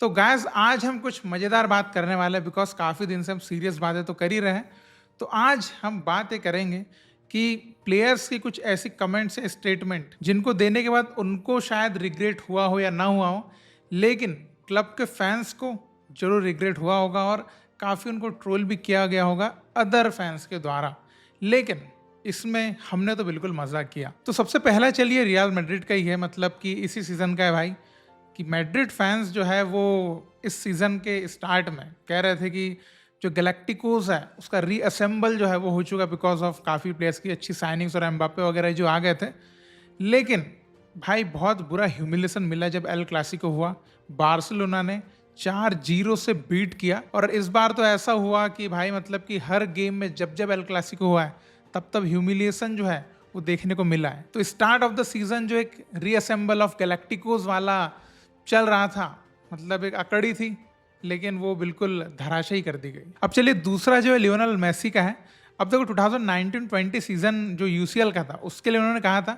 तो गाइस आज हम कुछ मज़ेदार बात करने वाले हैं बिकॉज़ काफ़ी दिन से हम सीरियस बातें तो कर ही रहे हैं। तो आज हम बात ये करेंगे कि प्लेयर्स की कुछ ऐसी कमेंट्स या स्टेटमेंट जिनको देने के बाद उनको शायद रिग्रेट हुआ हो या ना हुआ हो, लेकिन क्लब के फैंस को ज़रूर रिग्रेट हुआ होगा और काफ़ी उनको ट्रोल भी किया गया होगा अदर फैंस के द्वारा। लेकिन इसमें हमने तो बिल्कुल मज़ा किया। तो सबसे पहला चलिए रियल मैड्रिड का ही है, मतलब कि इसी सीज़न का है भाई। कि मैड्रिड फैंस जो है वो इस सीज़न के स्टार्ट में कह रहे थे कि जो गैलेक्टिकोस है उसका रीअसेंबल जो है वो हो चुका बिकॉज ऑफ काफ़ी प्लेयर्स की अच्छी साइनिंग्स और एम्बापे वगैरह जो आ गए थे। लेकिन भाई बहुत बुरा ह्यूमिलेशन मिला जब एल क्लासिको हुआ। बार्सिलोना ने 4-0 से बीट किया और इस बार तो ऐसा हुआ कि भाई मतलब कि हर गेम में जब जब एल क्लासिको हुआ है तब तब ह्यूमिलिएशन जो है वो देखने को मिला है। तो स्टार्ट ऑफ द सीजन जो एक रीअसेंबल ऑफ गैलेक्टिकोस वाला चल रहा था, मतलब एक अकड़ी थी, लेकिन वो बिल्कुल धराशायी कर दी गई। अब चलिए दूसरा जो है लियोनेल मेसी का है। अब देखो 2019-20 सीजन जो यूसीएल का था उसके लिए उन्होंने कहा था,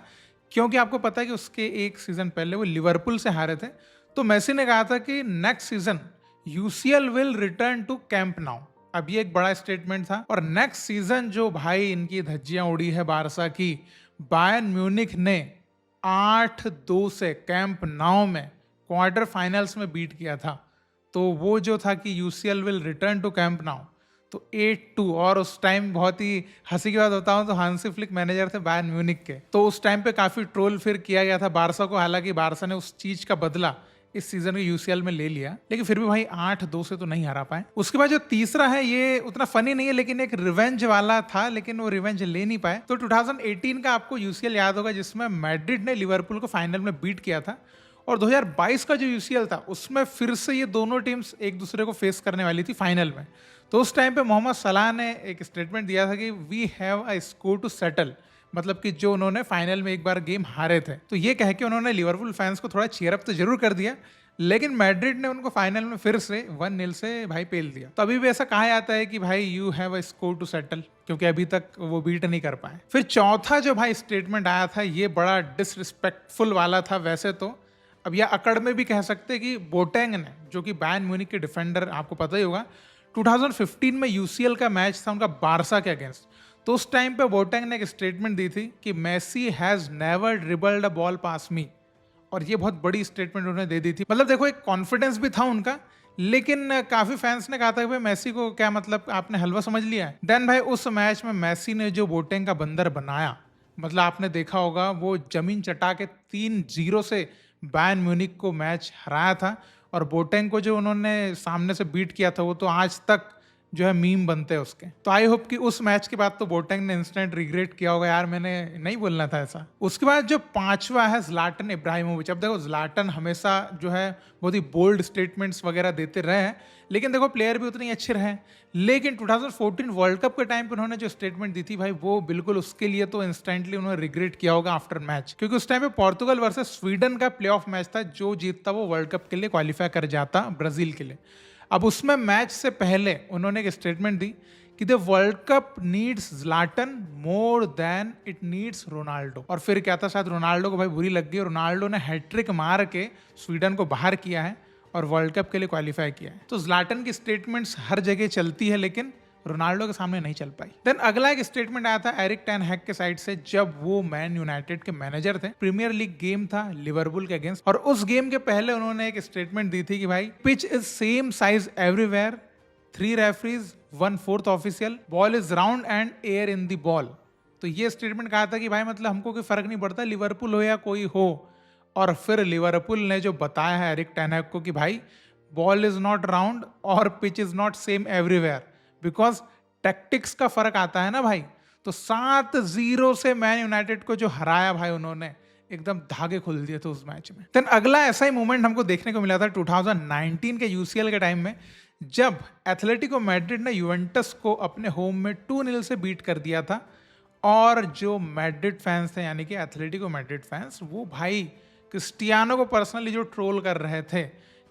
क्योंकि आपको पता है कि उसके एक सीजन पहले वो लिवरपूल से हारे थे। तो मेसी ने कहा था कि next season UCL will return to Camp Nou. अब ये एक बड़ा स्टेटमेंट था और नेक्स्ट सीजन जो भाई इनकी धज्जियां उड़ी है बारसा की, बायर्न म्यूनिख ने 8-2 से कैंप नाउ में क्वार्टर फाइनल्स में बीट किया था। तो वो जो था कि UCL will return to Camp Nou, तो 8-2। और उस टाइम बहुत ही हंसी की बात बताऊं तो हांसी फ्लिक मैनेजर थे बायर्न म्यूनिख के, तो उस टाइम पे काफी ट्रोल फिर किया गया था बारसा को। हालांकि बारसा ने उस चीज का बदला इस सीजन के यूसीएल में ले लिया, लेकिन फिर भी भाई 8-2 से तो नहीं हरा पाए। उसके बाद जो तीसरा है ये उतना फनी नहीं है लेकिन एक रिवेंज वाला था, लेकिन वो रिवेंज ले नहीं पाए। तो 2018 का आपको यूसीएल याद होगा जिसमें मैड्रिड ने लिवरपूल को फाइनल में बीट किया था। और 2022 का जो यूसीएल था उसमें फिर से ये दोनों टीम्स एक दूसरे को फेस करने वाली थी फाइनल में। तो उस टाइम पे मोहम्मद सलाह ने एक स्टेटमेंट दिया था कि we have a score to settle, मतलब कि जो उन्होंने फाइनल में एक बार गेम हारे थे। तो ये कह के उन्होंने लिवरपूल फैंस को थोड़ा चीयर अप तो जरूर कर दिया, लेकिन मैड्रिड ने उनको फाइनल में फिर से 1-0 से भाई पेल दिया। तो अभी भी ऐसा कहा जाता है कि भाई you have a score to settle, क्योंकि अभी तक वो बीट नहीं कर पाए। फिर चौथा जो भाई स्टेटमेंट आया था ये बड़ा डिसरिस्पेक्टफुल वाला था वैसे तो। अब यह अकड़ में भी कह सकते हैं कि बोटेंग ने, जो कि बायर्न म्यूनिख के डिफेंडर आपको पता ही होगा, 2015 में यूसीएल का मैच था उनका बारसा के अगेंस्ट। तो उस टाइम पे बोटेंग ने एक स्टेटमेंट दी थी कि Messi has never dribbled a ball past me. और ये बहुत बड़ी स्टेटमेंट उन्होंने दे दी थी, मतलब देखो एक कॉन्फिडेंस भी था उनका। लेकिन काफी फैंस ने कहा था कि भाई मेसी को क्या मतलब आपने हलवा समझ लिया है। देन भाई उस मैच में मेसी ने जो बोटेंग का बंदर बनाया, मतलब आपने देखा होगा वो जमीन चटा के 3-0 से बायर्न म्यूनिख को मैच हराया था। और बोटेंग को जो उन्होंने सामने से बीट किया था वो तो आज तक जो है मीम बनते हैं उसके। तो आई होप कि उस मैच के बाद तो बोटेंग ने इंस्टेंट रिग्रेट किया होगा, यार मैंने नहीं बोलना था ऐसा। उसके बाद जो पांचवा है ज़्लाटन इब्राहिमोविच। अब देखो ज़्लाटन हमेशा जो है बहुत ही बोल्ड स्टेटमेंट्स वगैरह देते रहे हैं, लेकिन देखो प्लेयर भी उतने ही अच्छे रहे। लेकिन 2014 वर्ल्ड कप के टाइम पे उन्होंने जो स्टेटमेंट दी थी भाई वो बिल्कुल उसके लिए तो इंस्टेंटली उन्होंने रिग्रेट किया होगा आफ्टर मैच, क्योंकि उस टाइम पे पोर्तुगल वर्सेस स्वीडन का प्लेऑफ मैच था। जो जीतता वो वर्ल्ड कप के लिए क्वालिफाई कर जाता ब्राजील के लिए। अब उसमें मैच से पहले उन्होंने एक स्टेटमेंट दी कि the world cup needs Zlatan more than it needs Ronaldo. और फिर क्या था, शायद रोनाल्डो को भाई बुरी लग गई। रोनाल्डो ने हैट्रिक मार के स्वीडन को बाहर किया है और वर्ल्ड कप के लिए क्वालिफाई किया है। तो ज़्लाटन की स्टेटमेंट्स हर जगह चलती है, लेकिन रोनाल्डो के सामने नहीं चल पाई। देन अगला एक स्टेटमेंट आया था एरिक टेन हैग के साइड से, जब वो मैन यूनाइटेड के मैनेजर थे। प्रीमियर लीग गेम था लिवरपूल के अगेंस्ट, और उस गेम के पहले उन्होंने एक स्टेटमेंट दी थी कि भाई pitch is same size everywhere, 3 referees 1/4 official, ball is round and air in the ball. तो ये स्टेटमेंट कहा था कि भाई मतलब हमको कोई फर्क नहीं पड़ता लिवरपूल हो या कोई हो। और फिर लिवरपूल ने जो बताया है एरिक टेन हैग को कि भाई बॉल इज नॉट राउंड और pitch is not same everywhere, because tactics का फर्क आता है ना भाई। तो 7-0 से मैन यूनाइटेड को जो हराया भाई उन्होंने, एकदम धागे खोल दिए थे उस मैच में। देन अगला ऐसा ही मोमेंट हमको देखने को मिला था 2019 के यूसीएल के टाइम में, जब एथलेटिको मैड्रिड ने यूवेंटस को अपने होम में 2-0 से बीट कर दिया था। और जो मैड्रिड फैंस थे, यानी कि एथलेटिको मैड्रिड फैंस, वो भाई क्रिस्टियानो को पर्सनली जो ट्रोल कर रहे थे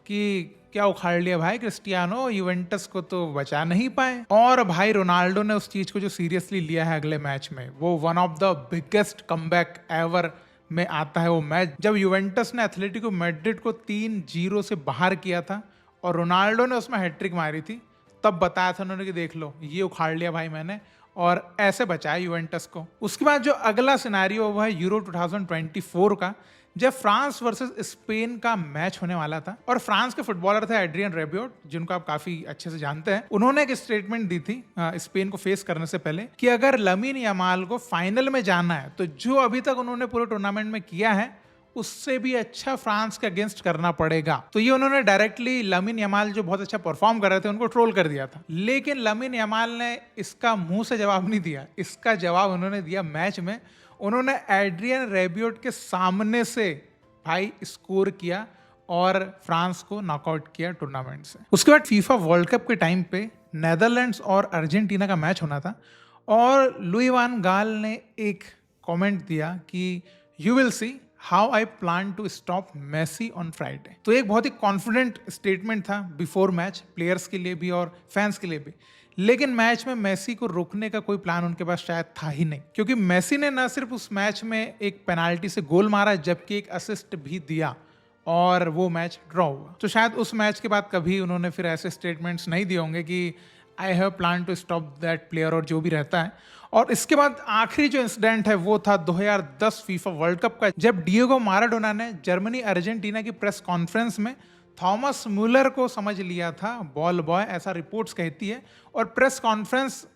कि क्या उखाड़ लिया भाई क्रिस्टियानो, यूवेंटस को तो बचा नहीं पाए। और भाई रोनाल्डो ने उस चीज को जो सीरियसली लिया है अगले मैच में, वो one of the biggest comeback ever में आता है वो मैच, जब यूवेंटस ने एथलेटिको मैड्रिड को 3-0 से बाहर किया था और रोनाल्डो ने उसमें हैट्रिक मारी थी, तब बताया था उन्होंने कि देख लो ये उखाड़ लिया भाई मैंने, और ऐसे बचाया यूवेंटस को। उसके बाद जो अगला सिनारियो वो है यूरो 2024 का, जब फ्रांस वर्सेस स्पेन का मैच होने वाला था, और फ्रांस के फुटबॉलर थे एड्रियन रेबियोट, जिनको आप काफी अच्छे से जानते हैं। उन्होंने एक स्टेटमेंट दी थी स्पेन को फेस करने से पहले कि अगर लमीन यमाल को फाइनल में जाना है तो जो अभी तक उन्होंने पूरे टूर्नामेंट में किया है उससे भी अच्छा फ्रांस के अगेंस्ट करना पड़ेगा। तो ये उन्होंने डायरेक्टली लमीन यमाल जो बहुत अच्छा परफॉर्म कर रहे थे उनको ट्रोल कर दिया था। लेकिन लमीन यमाल ने इसका मुंह से जवाब नहीं दिया, इसका जवाब उन्होंने दिया मैच में। उन्होंने एड्रियन रेबियोट के सामने से भाई स्कोर किया और फ्रांस को नॉकआउट किया टूर्नामेंट से। उसके बाद फीफा वर्ल्ड कप के टाइम पे नेदरलैंड्स और अर्जेंटीना का मैच होना था, और लुई वान गाल ने एक कमेंट दिया कि you will see how I plan to stop Messi on Friday. तो एक बहुत ही कॉन्फिडेंट स्टेटमेंट था बिफोर मैच, प्लेयर्स के लिए भी और फैंस के लिए भी। लेकिन मैच में मेसी को रोकने का कोई प्लान उनके पास शायद था ही नहीं, क्योंकि मेसी ने न सिर्फ उस मैच में एक पेनाल्टी से गोल मारा, जबकि एक असिस्ट भी दिया, और वो मैच ड्रॉ हुआ। तो शायद उस मैच के बाद कभी उन्होंने फिर ऐसे स्टेटमेंट्स नहीं दिए होंगे कि I have plan to stop that player और जो भी रहता है। और इसके बाद आखिरी जो इंसिडेंट है वो था 2010 फीफा वर्ल्ड कप का, जब डिएगो माराडोना ने जर्मनी अर्जेंटीना की प्रेस कॉन्फ्रेंस में थॉमस मुलर को समझ लिया था बॉल बॉय, ऐसा रिपोर्ट्स कहती है, और प्रेस कॉन्फ्रेंस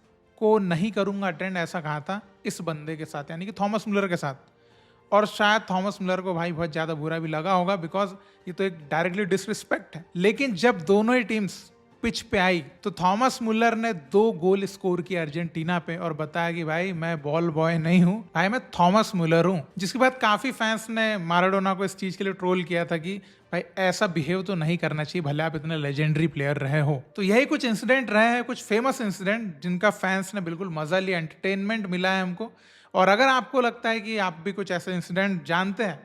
को नहीं करूंगा अटेंड, ऐसा कहा था इस बंदे के साथ, यानी कि थॉमस मुलर के साथ। और शायद थॉमस मुलर को भाई बहुत ज़्यादा बुरा भी लगा होगा, बिकॉज ये तो एक डायरेक्टली डिसरिस्पेक्ट है। लेकिन जब दोनों ही टीम्स पिच पे आई तो थॉमस मुलर ने 2 गोल स्कोर किया अर्जेंटीना पे, और बताया कि भाई मैं बॉल बॉय नहीं हूँ, भाई मैं थॉमस मुलर हूँ। जिसके बाद काफी फैंस ने माराडोना को इस चीज के लिए ट्रोल किया था कि भाई ऐसा बिहेव तो नहीं करना चाहिए, भले आप इतने लेजेंडरी प्लेयर रहे हो। तो यही कुछ इंसिडेंट रहे हैं, कुछ फेमस इंसिडेंट जिनका फैंस ने बिल्कुल मजा लिया, एंटरटेनमेंट मिला है हमको। और अगर आपको लगता है कि आप भी कुछ ऐसे इंसिडेंट जानते हैं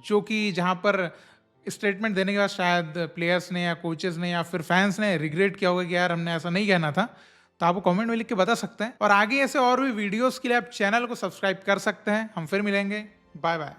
जो कि जहाँ पर स्टेटमेंट देने के बाद शायद प्लेयर्स ने या कोचेस ने या फिर फैंस ने रिग्रेट किया होगा कि यार हमने ऐसा नहीं कहना था, तो आप कमेंट में लिख के बता सकते हैं। और आगे ऐसे और भी वीडियोस के लिए आप चैनल को सब्सक्राइब कर सकते हैं। हम फिर मिलेंगे, बाय बाय।